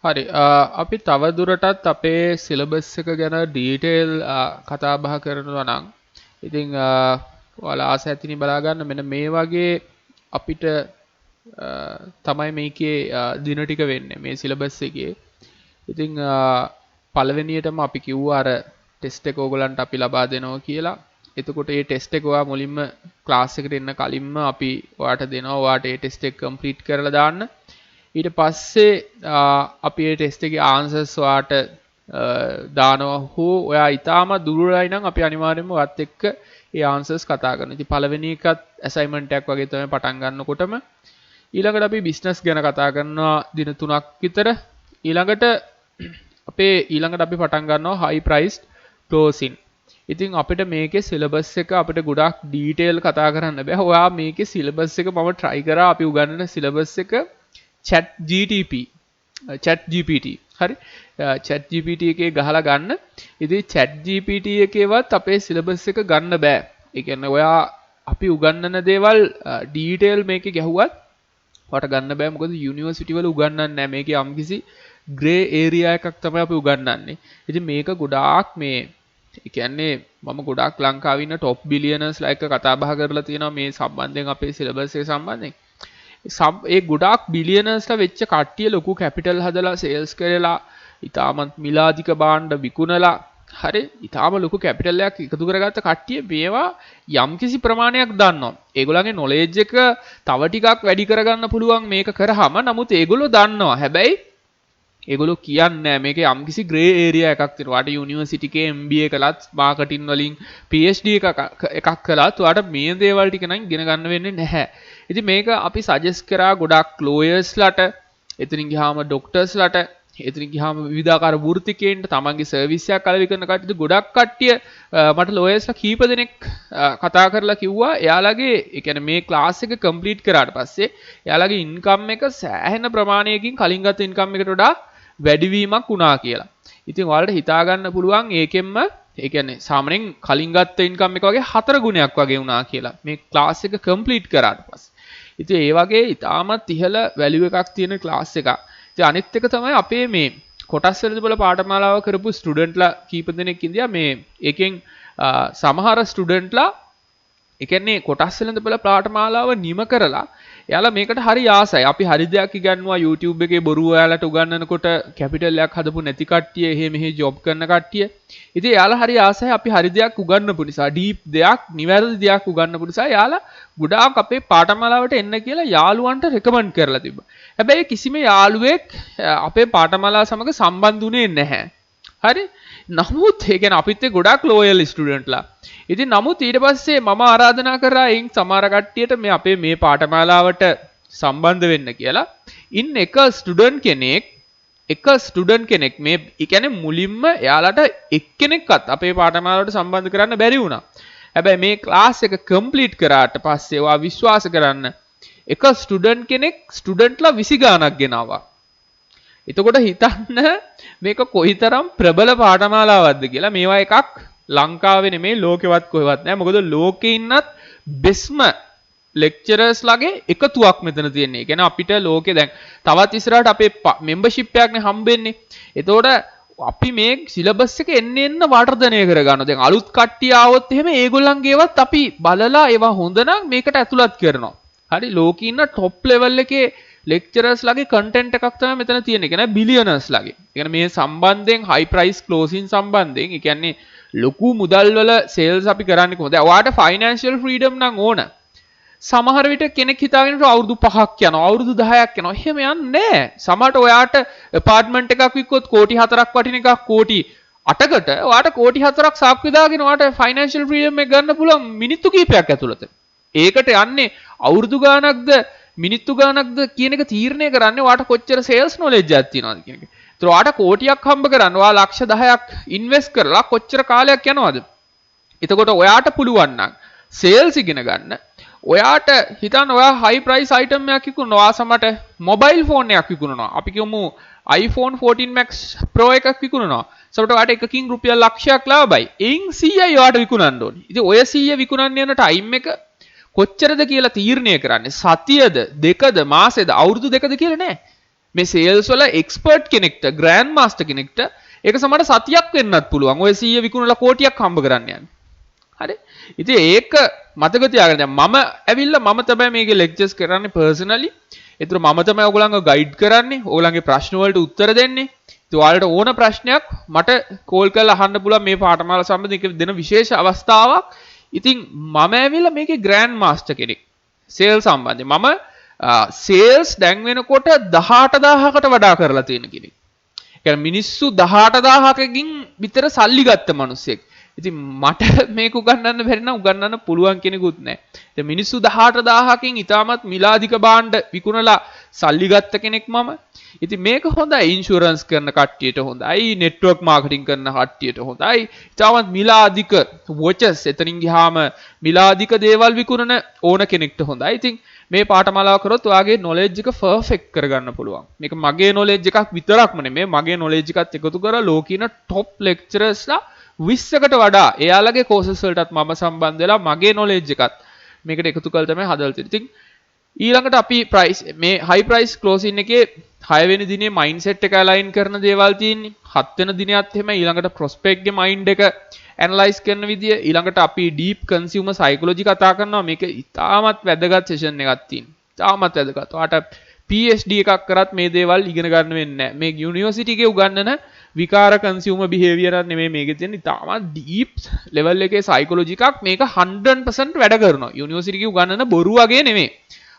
හරි අපි තව දුරටත් අපේ සිලබස් එක ගැන ඩීටේල් කතා බහ කරනවා නම් ඉතින් ඔයාලා ආස ඇතිනේ බලා ගන්න මෙන්න මේ වගේ අපිට තමයි මේකේ දින ටික වෙන්නේ මේ සිලබස් එකේ. ඉතින් පළවෙනියටම අපි කිව්වා අර ටෙස්ට් එක ඕගලන්ට අපි ලබා දෙනවා කියලා. එතකොට මේ ටෙස්ට් එක ඔයා මුලින්ම ක්ලාස් එකට එන්න කලින්ම අපි ඔයාට දෙනවා. ඔයාට මේ ටෙස්ට් එක කම්ප්ලීට් කරලා දාන්න. ඊට පස්සේ අපි මේ ටෙස්ට් එකේ ආන්සර්ස් ඔයාට දානවා. හෝ ඔයා ඊටාම දුරයි නම් අපි අනිවාර්යයෙන්ම ඔයත් එක්ක ඒ ආන්සර්ස් කතා කරනවා. ඉතින් පළවෙනි එකත් ඇසයින්මන්ට් එකක් වගේ තමයි පටන් ගන්නකොටම. ඊළඟට අපි බිස්නස් ගැන කතා කරනවා දින 3ක් විතර. ඊළඟට අපි පටන් ගන්නවා high priced closing. ඉතින් අපිට මේකේ සිලබස් එක අපිට ගොඩාක් ඩීටේල් කතා කරන්න බෑ. ඔයා මේකේ සිලබස් එක මම try කරා අපි උගන්වන සිලබස් එක chat GPT හරි chat GPT එකේ ගහලා ගන්න. ඉතින් chat GPT එකේවත් අපේ සිලබස් එක ගන්න බෑ. ඒ කියන්නේ ඔයා අපි උගන්වන දේවල් ඩීටේල් මේකේ ගැහුවත් ඔයාට ගන්න බෑ. මොකද යුනිවර්සිටි වල උගන්වන්නේ නැහැ. මේකේ යම්කිසි ග්‍රේ ඒරියා එකක් තමයි අපි උගන්වන්නේ. ඉතින් මේක ගොඩාක් මේ ඒ කියන්නේ මම ගොඩාක් ලංකාවේ ඉන්න টොප් බිලියනර්ස්ලා එක්ක කතා බහ කරලා තියෙනවා මේ සම්බන්ධයෙන් අපේ සිලබස් එක සම්බන්ධයෙන්. ඒ ගොඩාක් බිලියනර්ස්ලා වෙච්ච කට්ටිය ලොකු කැපිටල් හදලා සේල්ස් කරලා ඊටමත් මිලාදික භාණ්ඩ විකුණලා හරි ඊටම ලොකු කැපිටල් එකක් එකතු කරගත්ත කට්ටිය මේවා යම්කිසි ප්‍රමාණයක් දන්නවා. ඒගොල්ලන්ගේ නොලෙජ් එක තව ටිකක් වැඩි කරගන්න පුළුවන් මේක කරාම. නමුත් ඒගොල්ලෝ දන්නවා. හැබැයි ඒගොල්ලෝ කියන්නේ මේකේ යම්කිසි ග්‍රේ ඒරියා එකක් තියෙනවා. වාට යුනිවර්සිටි එකේ MBA කළත් මාකටිං වලින් PhD එකක් කළත් වාට මේ දේවල් ටික නම් ඉගෙන ගන්න වෙන්නේ නැහැ. ඉතින් මේක අපි සජෙස්ට් කරා ගොඩක් ලෝයර්ස්ලාට, එතනින් ගියාම ඩොක්ටර්ස්ලාට, එතනින් ගියාම විවිධාකාර වෘත්තිකයන්ට තමන්ගේ සර්විස් එකක් අලවි කරන කට්ටිය ගොඩක් කට්ටිය මට ලෝයර්ස්ලා කීප දෙනෙක් කතා කරලා කිව්වා එයාලගේ ඒ කියන්නේ මේ ක්ලාස් එක කම්ප්ලීට් කරාට පස්සේ එයාලගේ ඉන්කම් එක සෑහෙන ප්‍රමාණයකින් කලින් ගත්ත ඉන්කම් එකට වඩා වැඩිවීමක් වුණා කියලා. ඉතින් ඔයාලට හිතා ගන්න පුළුවන් ඒකෙන්ම ඒ කියන්නේ සාමාන්‍යයෙන් කලින් ගත්ත ඉන්කම් එක වගේ 4 ගුණයක් වගේ වුණා කියලා. මේ ක්ලාස් එක කම්ප්ලීට් කරාට පස්සේ. ඉතින් ඒ වගේ ඊටාමත් ඉහළ වැලියු එකක් තියෙන ක්ලාස් එකක්. ඉතින් අනිත් එක තමයි අපේ මේ කොටස් වෙළඳපොළ පාඨමාලාව කරපු ස්ටුඩන්ට්ලා කීප දෙනෙක් ඉඳියා මේ ඒකෙන් සමහර ස්ටුඩන්ට්ලා ඒ කියන්නේ කොටස් වෙළඳපොළ පාඨමාලාව නිම කරලා එයාලා මේකට හරි ආසයි. අපි හරි දෙයක් ඉගන්නවා YouTube එකේ බොරු ඔයාලට උගන්වනකොට කැපිටල් එකක් හදපු නැති කට්ටිය එහෙ මෙහෙ ජොබ් කරන කට්ටිය. ඉතින් එයාලා හරි ආසයි අපි හරි දෙයක් උගන්වපු නිසා ඩීප් දෙයක්, නිවැරදි දෙයක් උගන්වපු නිසා එයාලා ගොඩාක් අපේ පාඨමාලාවට එන්න කියලා යාළුවන්ට රෙකමන්ඩ් කරලා තිබ්බා. හැබැයි කිසිම යාළුවෙක් අපේ පාඨමාලාව සමග සම්බන්ධුනේ නැහැ. හරි? නමුත් ඒ කියන්නේ අපිත් ගොඩාක් ලෝයල් ස්ටුඩන්ට්ලා. ඉතින් නමුත් ඊට පස්සේ මම ආරාධනා කරා එයින් සමහර කට්ටියට මේ අපේ මේ පාඨමාලාවට සම්බන්ධ වෙන්න කියලා. ඉන්න එක ස්ටුඩන්ට් කෙනෙක් මේ ඒ කියන්නේ මුලින්ම එයාලට එක්කෙනෙක්වත් අපේ පාඨමාලාවට සම්බන්ධ කරන්න බැරි වුණා. හැබැයි මේ ක්ලාස් එක කම්ප්ලීට් කරාට පස්සේ ඔයා විශ්වාස කරන්න එක ස්ටුඩන්ට් කෙනෙක් ස්ටුඩන්ට්ලා 20 ගාණක් ගෙනාවා. එතකොට හිතන්න මේක කොයිතරම් ප්‍රබල පාඨමාලාවක්ද කියලා. මේවා එකක් ලංකාවේ නෙමෙයි ලෝකෙවත් කොහෙවත් නැහැ. මොකද ලෝකේ ඉන්නත් බෙස්ම ලෙක්චරර්ස් ලාගේ එකතුවක් මෙතන තියෙන්නේ. ඒ කියන්නේ අපිට ලෝකේ දැන් තවත් ඉස්සරහට අපේ මෙම්බර්ෂිප් එකක් නේ හම්බෙන්නේ. එතකොට අපි මේ සිලබස් එක එන්න වර්ධනය කරගන්නවා. දැන් අලුත් කට්ටිය ආවොත් එහෙම ඒගොල්ලන්ගේවත් අපි බලලා ඒවා හොඳ නම් මේකට ඇතුළත් කරනවා. හරි ලෝකේ ඉන්න টොප් ලෙවල් එකේ ලෙක්චරර්ස් ලාගේ කන්ටෙන්ට් එකක් තමයි මෙතන තියෙන්නේ. ඒ කියන්නේ බිලියනර්ස් ලාගේ. ඒ කියන්නේ මේ සම්බන්ධයෙන් හයි ප්‍රයිස් ක්ලෝසින් සම්බන්ධයෙන් ඒ කියන්නේ ලොකු මුදල් වල සේල්ස් අපි කරන්නේ කොහොමද? ඔයාට ෆයිනෑන්ෂියල් ෆ්‍රීඩම් නම් ඕන. සමහර විට කෙනෙක් හිතාගෙන අවුරුදු 5ක් යනවා, අවුරුදු 10ක් යනවා. එහෙම යන්නේ නැහැ. සමහරට ඔයාට ඇපාර්ට්මන්ට් එකක් වික්කොත් කෝටි 4ක් වටින එකක් කෝටි 8කට ඔයාට කෝටි 4ක් සාක්කුවේ දාගෙන ඔයාට ෆයිනෑන්ෂියල් ෆ්‍රීඩම් එක ගන්න පුළුවන් මිනිත්තු කිහිපයක් ඇතුළත. ඒකට යන්නේ අවුරුදු ගාණක්ද මිනිත්තු ගාණක්ද කියන එක තීරණය කරන්නේ ඔයාට කොච්චර සේල්ස් නොලෙජ් එකක් තියෙනවද කියන එක. ඒතර ඔයාට කෝටියක් හම්බ කරන්න ඔයා ලක්ෂ 10ක් ඉන්වෙස්ට් කරලා කොච්චර කාලයක් යනවද? එතකොට ඔයාට පුළුවන් නම් සේල්ස් ඉගෙන ගන්න. ඔයාට හිතන්න ඔයා හයි ප්‍රයිස් අයිටම් එකක් විකුණනවා. ඔයා සමට මොබයිල් ෆෝන් එකක් විකුණනවා. අපි කියමු iPhone 14 Max Pro එකක් විකුණනවා. සමට ඔයාට එකකින් රුපියල් ලක්ෂයක් ලාභයි. එයින් 100යි ඔයාට විකුණන්න ඕනේ. ඉතින් ඔය 100 විකුණන්න යන ටයිම් එක කොච්චරද කියලා තීරණය කරන්නේ සතියද දෙකද මාසෙද අවුරුදු දෙකද කියලා නෑ. මේ සේල්ස් වල එක්ස්පර්ට් කෙනෙක්ට ග්‍රෑන්ඩ් මාස්ටර් කෙනෙක්ට ඒක සමහරට සතියක් වෙන්නත් පුළුවන්. ඔය 100 විකුණලා කෝටියක් හම්බ කරන්න යන්නේ. හරි. ඉතින් ඒක මතක තියාගන්න. දැන් මම ඇවිල්ලා මම තමයි මේකේ ලෙක්චර්ස් කරන්නේ පර්සනලි. ඒතර මම තමයි ඔයගොල්ලන්ව ගයිඩ් කරන්නේ. ඔයගොල්ලන්ගේ ප්‍රශ්න වලට උත්තර දෙන්නේ. ඉතින් ඔයාලට ඕන ප්‍රශ්නයක් මට කෝල් කරලා අහන්න පුළුවන් මේ පාඨමාලා සම්බන්ධයෙන් දෙන විශේෂ අවස්ථාවක්. ඉතින් මම ඇවිල්ලා මේකේ ග්‍රෑන්ඩ් මාස්ටර් කෙනෙක්. සේල්ස් සම්බන්ධයෙන් මම සේල්ස් දැන් වෙනකොට 18000කට වඩා කරලා තියෙන කෙනෙක්. ඒ කියන්නේ මිනිස්සු 18000කින් විතර සල්ලි ගත්ත මිනිස්සෙක්. ඉතින් මට මේක උගන්වන්න බැරි නම් උගන්වන්න පුළුවන් කෙනෙකුත් නැහැ. දැන් මිනිස්සු 18000කින් ඊටමත් මිලාදික භාණ්ඩ විකුණලා සල්ලි ගත්ත කෙනෙක් මම. ඉතින් මේක හොඳයි ඉන්ෂුරන්ස් කරන කට්ටියට හොඳයි නෙට්වර්ක් මාකටිං කරන කට්ටියට හොඳයි ඊටමත් මිලාදික වොචස් එතනින් ගියාම මිලාදික දේවල් විකුණන ඕන කෙනෙක්ට හොඳයි. ඉතින් මේ පාඨමාලාව කරොත් ඔයාගේ knowledge එක perfect කරගන්න පුළුවන්. මේක මගේ knowledge එකක් විතරක්ම නෙමෙයි මගේ knowledge එකත් එකතු කරලා ලෝකීන top lecturers-ලා 20කට වඩා එයාලගේ courses වලටත් මම සම්බන්ධ වෙලා මගේ knowledge එකත් මේකට එකතු කරලා තමයි හදලා තියෙන්නේ. ඉතින් ඊළඟට අපි price මේ high price closing එකේ 6 වෙනි දිනේ mindset එක align කරන දේවල් තියෙන්නේ. 7 වෙනි දිනයත් එහෙම ඊළඟට prospect ගේ mind එක analyze කරන විදිය ඊළඟට අපි deep consumer psychology කතා කරනවා. මේක ඉතාමත් වැදගත් session එකක් තියෙනවා. ඉතාමත් වැදගත්. ඔයාට PhD එකක් කරත් මේ දේවල් ඉගෙන ගන්න වෙන්නේ නැහැ. මේ university එකේ උගන්වන විකාර consumer behavior එක නෙමෙයි මේකේ තියෙන ඉතාමත් deep level එකේ psychology එකක්. මේක 100% වැඩ කරනවා. university එකේ උගන්වන බොරු වගේ නෙමෙයි.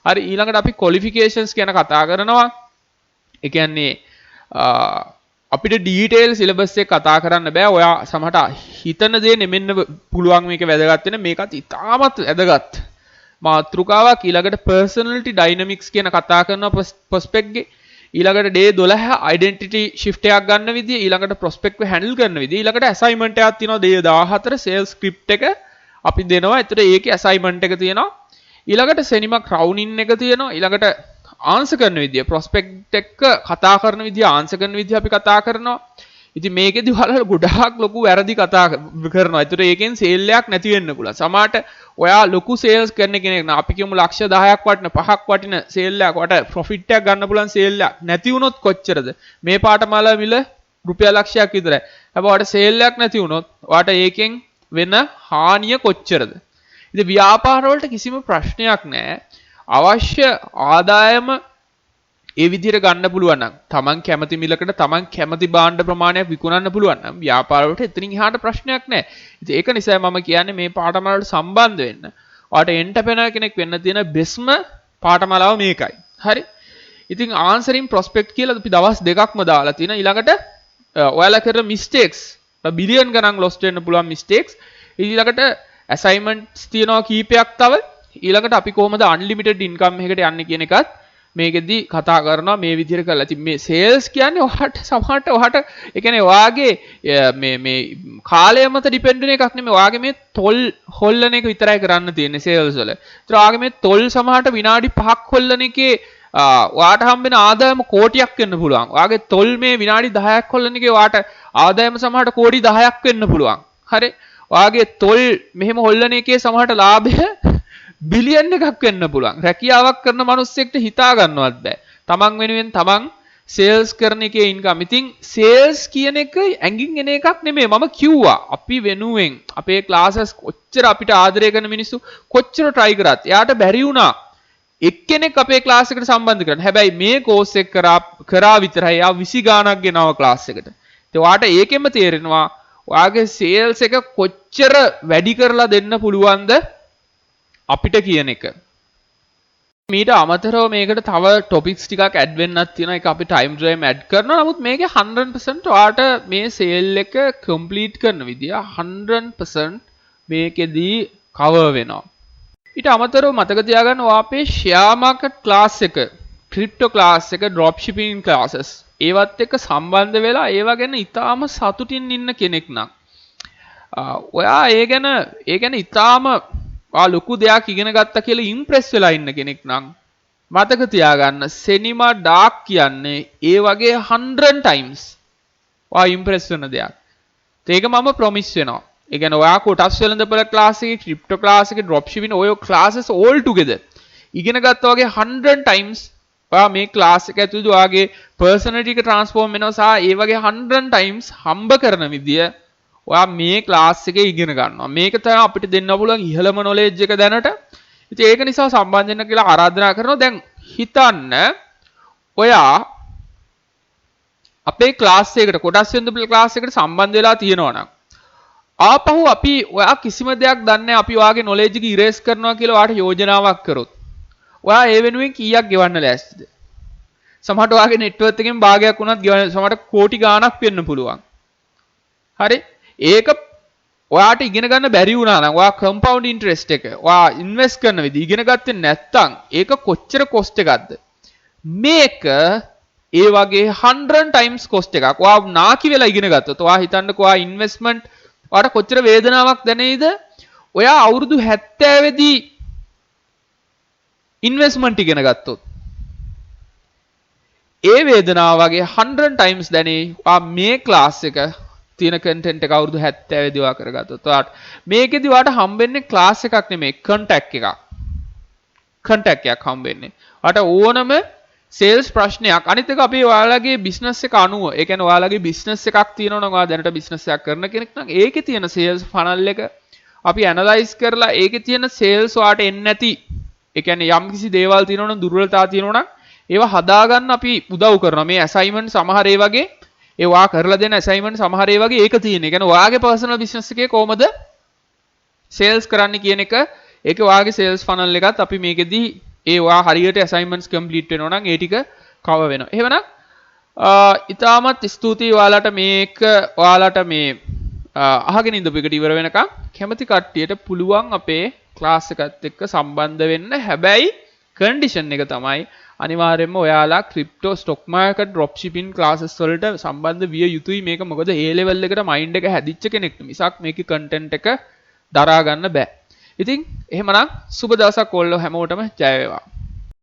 හරි ඊළඟට අපි qualifications ගැන කතා කරනවා. ඒ කියන්නේ අපිට ඩීටේල් සිලබස් එක කතා කරන්න බෑ. ඔයා සමහරට හිතන දේ නෙමෙන්න පුළුවන් මේක වැදගත් වෙන මේකත් ඉතාමත් වැදගත් මාතෘකාවක්. ඊළඟට personality dynamics කියන කතා කරන prospect ගේ ඊළඟට day 12 identity shift එකක් ගන්න විදිය ඊළඟට prospect එක handle කරන විදිය ඊළඟට assignment එකක් තියෙනවා day 14 sales script එක අපි දෙනවා. ඒතර ඒකේ assignment එක තියෙනවා. ඊළඟට සෙනිමා crowning එක තියෙනවා. ඊළඟට ආන්සර් කරන විදිය ප්‍රොස්පෙක්ට් එක්ක කතා කරන විදිය ආන්සර් කරන විදිය අපි කතා කරනවා. ඉතින් මේකෙදි ඔයාලා ගොඩාක් ලොකු වැරදි කතා කරනවා. ඒතර ඒකෙන් සේල් එකක් නැති වෙන්න පුළුවන්. සමහරට ඔයා ලොකු සේල්ස් කරන කෙනෙක් නම් අපි කියමු ලක්ෂ 10ක් වටින 5ක් වටින සේල් එකක් වට ප්‍රොෆිට් එකක් ගන්න පුළුවන් සේල් එකක් නැති වුණොත් කොච්චරද? මේ පාඨමාලාව මිල රුපියල් ලක්ෂයක් විතරයි. හැබැයි ඔයාට සේල් එකක් නැති වුණොත් ඔයාට ඒකෙන් වෙන හානිය කොච්චරද? ඉතින් ව්‍යාපාර වලට කිසිම ප්‍රශ්නයක් නැහැ. අවශ්‍ය ආදායම ඒ විදිහට ගන්න පුළුවන් නම් තමන් කැමති මිලකට තමන් කැමති භාණ්ඩ ප්‍රමාණයක් විකුණන්න පුළුවන් නම් ව්‍යාපාර වලට එතනින් එහාට ප්‍රශ්නයක් නැහැ. ඉතින් ඒක නිසා මම කියන්නේ මේ පාඨමාලාවට සම්බන්ධ වෙන්න. ඔයාට එන්ටර්ප්‍රෙනර් කෙනෙක් වෙන්න තියෙන බෙස්ම පාඨමාලාව මේකයි. හරි. ඉතින් answering prospect කියලා අපි දවස් දෙකක්ම දාලා තියෙනවා. ඊළඟට ඔයාලා කරන mistakes බිලියන් ගණන් lost වෙන්න පුළුවන් mistakes. ඊළඟට assignments තියෙනවා කීපයක් තව. ඊළඟට අපි කොහොමද unlimited income එකකට යන්නේ කියන එකත් මේකෙදි කතා කරනවා මේ විදිහට කරලා. ඉතින් මේ sales කියන්නේ ඔයාට සමහරට ඔයාට ඒ කියන්නේ ඔයාගේ මේ කාලය මත depend වෙන එකක් නෙමෙයි. ඔයාගේ මේ තොල් හොල්ලන එක විතරයි කරන්න තියෙන්නේ sales වල. ඒතර ඔයාගේ මේ තොල් සමහරට විනාඩි 5ක් හොල්ලන එකේ ඔයාට හම්බෙන ආදායම කෝටියක් වෙන්න පුළුවන්. ඔයාගේ තොල් මේ විනාඩි 10ක් හොල්ලන එකේ ඔයාට ආදායම සමහරට කෝටි 10ක් වෙන්න පුළුවන්. හරි. ඔයාගේ තොල් මෙහෙම හොල්ලන එකේ සමහරට ලාභය බිලියන් එකක් වෙන්න පුළුවන්. රැකියාවක් කරන මිනිස්සෙක්ට හිතා ගන්නවත් බෑ. තමන් වෙනුවෙන් තමන් සේල්ස් කරන එකේ ඉන්කම්. ඉතින් සේල්ස් කියන එක ඇඟින් එන එකක් නෙමෙයි. මම කිව්වා අපි වෙනුවෙන් අපේ ක්ලාසස් කොච්චර අපිට ආදරය කරන මිනිස්සු කොච්චර try කරත් එයාට බැරි වුණා එක්කෙනෙක් අපේ ක්ලාස් එකට සම්බන්ධ කරන්න. හැබැයි මේ කෝස් එක කරා විතරයි එයා 20 ගාණක් ගෙනව ක්ලාස් එකට. ඉතින් ඔයාට ඒකෙම තේරෙනවා ඔයාගේ සේල්ස් එක කොච්චර වැඩි කරලා දෙන්න පුළුවන්ද අපිට කියන එක. මීට අමතරව මේකට තව ටොපික්ස් ටිකක් ඇඩ් වෙන්නත් තියෙනවා. ඒක අපි ටයිම් ෆ්‍රේම් ඇඩ් කරනවා. නමුත් මේකේ 100% ඔයාට මේ සේල් එක කම්ප්ලීට් කරන විදිය 100% මේකෙදී කවර් වෙනවා. ඊට අමතරව මතක තියාගන්න ඔයා අපේ ෂෙයා මාකට් ක්ලාස් එක, ක්‍රිප්ටෝ ක්ලාස් එක, ඩ්‍රොප් ෂිපින් ක්ලාසස් ඒවත් එක්ක සම්බන්ධ වෙලා ඒවා ගැන ඉතාම සතුටින් ඉන්න කෙනෙක් නම් ඔයා ඒ ගැන ඉතාම ලොකු දෙයක් ඉගෙන ගත්තා කියලා ඉම්ප්‍රෙස් වෙලා ඉන්න කෙනෙක් නම් මතක තියාගන්න සෙනිමා ඩාක් කියන්නේ ඒ වගේ 100 times ඔයා ඉම්ප්‍රෙස් වෙන දෙයක්. ඒක මම ප්‍රොමිස් වෙනවා. ඒ කියන්නේ ඔයා කොටස් වෙළඳපොළ ක්ලාස් එකේ, ක්‍රිප්ටෝ ක්ලාස් එකේ, ඩ්‍රොප් ෂිපින් ඔය ක්ලාසස් all together ඉගෙන ගත්තා වගේ 100 times ඔයා මේ ක්ලාස් එක ඇතුළත ඔයාගේ personality එක transform වෙනවා සහ ඒ වගේ 100 times හම්බ කරන විදිය ඔයා මේ ක්ලාස් එකේ ඉගෙන ගන්නවා. මේක තමයි අපිට දෙන්න පුළුවන් ඉහළම knowledge එක දැනට. ඉතින් ඒක නිසා සම්බන්ධ වෙන්න කියලා ආරාධනා කරනවා. දැන් හිතන්න ඔයා අපේ ක්ලාස් එකකට කොටස් වෙනද ක්ලාස් එකට සම්බන්ධ වෙලා තියෙනවා නම් ආපහු අපි ඔයා කිසිම දෙයක් දන්නේ නැහැ අපි ඔයාගේ knowledge එක erase කරනවා කියලා ඔයාට යෝජනාවක් කරොත් ඔයා ඒ වෙනුවෙන් කීයක් ගෙවන්න ලෑස්තිද? සමහරට ඔයාගේ net worth එකෙන් භාගයක් වුණත් ගෙවන්න සමහරට කෝටි ගාණක් වෙන්න පුළුවන්. හරි? ඒක ඔයාට ඉගෙන ගන්න බැරි වුණා නම් ඔයා compound interest එක ඔයා invest කරන විදිහ ඉගෙන ගත්තේ නැත්නම් ඒක කොච්චර cost එකක්ද? මේක ඒ වගේ 100 times cost එකක්. ඔයා නාකි වෙලා ඉගෙන ගත්තොත් ඔයා හිතන්නකෝ ඔයා investment ඔයාට කොච්චර වේදනාවක් දැනෙයිද? ඔයා අවුරුදු 70 දී investment ඉගෙන ගත්තොත් ඒ වේදනාව වගේ 100 times දැනේ ඔයා මේ class එක තියෙන content එක අවුරුදු 70 දී ඔයා කරගත්තොත් ඔයාට මේකෙදි ඔයාට හම්බෙන්නේ class එකක් නෙමෙයි contact එකක්. contact එකක් හම්බෙන්නේ. ඔයාට ඕනම sales ප්‍රශ්නයක් අනිත් එක අපි ඔයාලගේ business එක අනුව ඒ කියන්නේ ඔයාලගේ business එකක් තියෙනවා නම් ඔයා දැනට business එකක් කරන කෙනෙක් නම් ඒකේ තියෙන sales funnel එක අපි analyze කරලා ඒකේ තියෙන sales ඔයාට එන්නේ නැති ඒ කියන්නේ යම් කිසි දේවල් තියෙනවා නම් දුර්වලතා තියෙනවා නම් ඒවා හදාගන්න අපි උදව් කරනවා මේ assignment සමහර ඒ වගේ ඒ ඔයා කරලා දෙන assignment සමහර ඒ වගේ ඒක තියෙන. ඒ කියන්නේ ඔයාගේ personal business එකේ කොහමද sales කරන්න කියන එක ඒකේ ඔයාගේ sales funnel එකත් අපි මේකෙදි ඒ ඔයා හරියට assignments complete වෙනවා නම් ඒ ටික cover වෙනවා. එහෙමනම් ඉතාමත් ස්තුතියි ඔයාලට මේක ඔයාලට මේ අහගෙන ඉඳපු එකට ඉවර වෙනකම් කැමති කට්ටියට පුළුවන් අපේ class එකත් එක්ක සම්බන්ධ වෙන්න. හැබැයි condition එක තමයි අනිවාර්යයෙන්ම ඔයාලා crypto stock market dropshipping classes වලට සම්බන්ධ විය යුතුයි. මේක මොකද A level එකට mind එක හැදිච්ච කෙනෙක්ට මිසක් මේකේ content එක දරා ගන්න බෑ. ඉතින් එහෙමනම් සුබ දවසක් ඔයගොල්ලෝ හැමෝටම ජය වේවා.